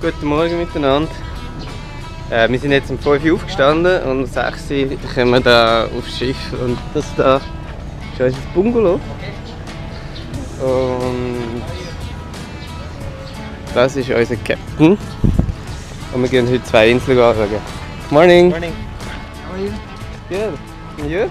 Guten Morgen miteinander. Wir sind jetzt um 5 Uhr aufgestanden und um 6 Uhr kommen wir da aufs Schiff. Und das da ist unser Bungalow. Und das ist unser Captain. Und wir gehen heute 2 Inseln anschauen. Morning! Morning. How are you? Good. And you?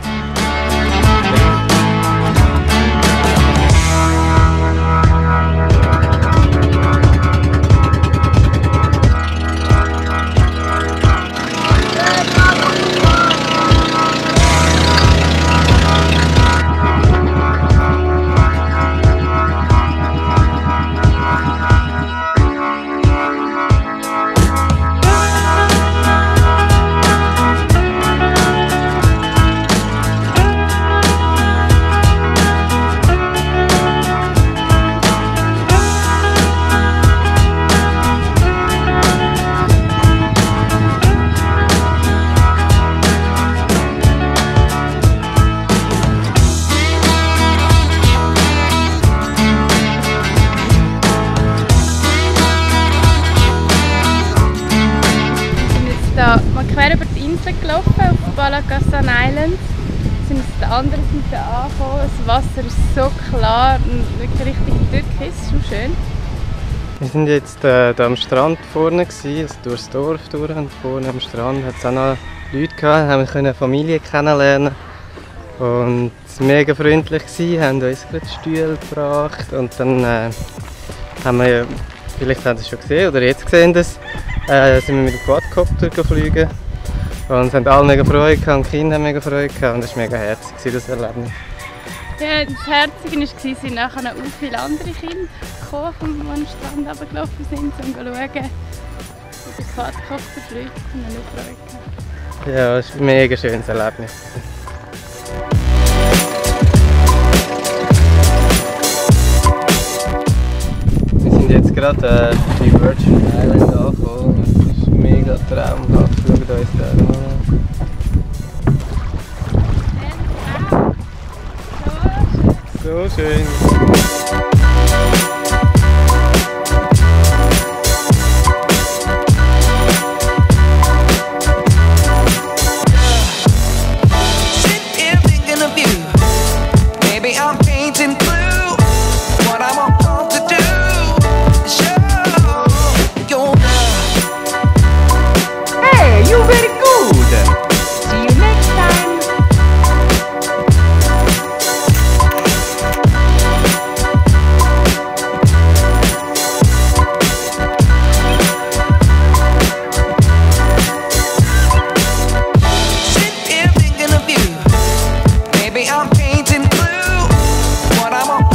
Wir sind quer über die Insel gelaufen, auf Palakasan Island. Wir sind auf der anderen Seite angekommen. Das Wasser ist so klar und wirklich richtig türkis, schon schön. Wir sind jetzt hier am Strand vorne, also durch das Dorf durch, und vorne am Strand hat es auch noch Leute gehabt, haben wir eine Familie kennenlernen. Und es war mega freundlich, haben uns gerade Stühle gebracht und dann haben wir, vielleicht haben Sie es schon gesehen oder jetzt gesehen, sind wir mit dem Quadcopter geflogen. Und es haben alle mega Freude gehabt, und die Kinder haben mega Freude gehabt, und es war mega herzig, das Erlebnis. Ja, das Herzige war, es sind nachher noch viele andere Kinder gekommen, die am Strand runtergelaufen sind, um zu schauen, wie der Quadcopter fliegt, und haben Freude gehabt. Ja, es war ein mega schönes Erlebnis. Wir sind jetzt gerade bei Virgin Island angekommen. Es ist mega traumhaft. Schaut uns da an. So schön.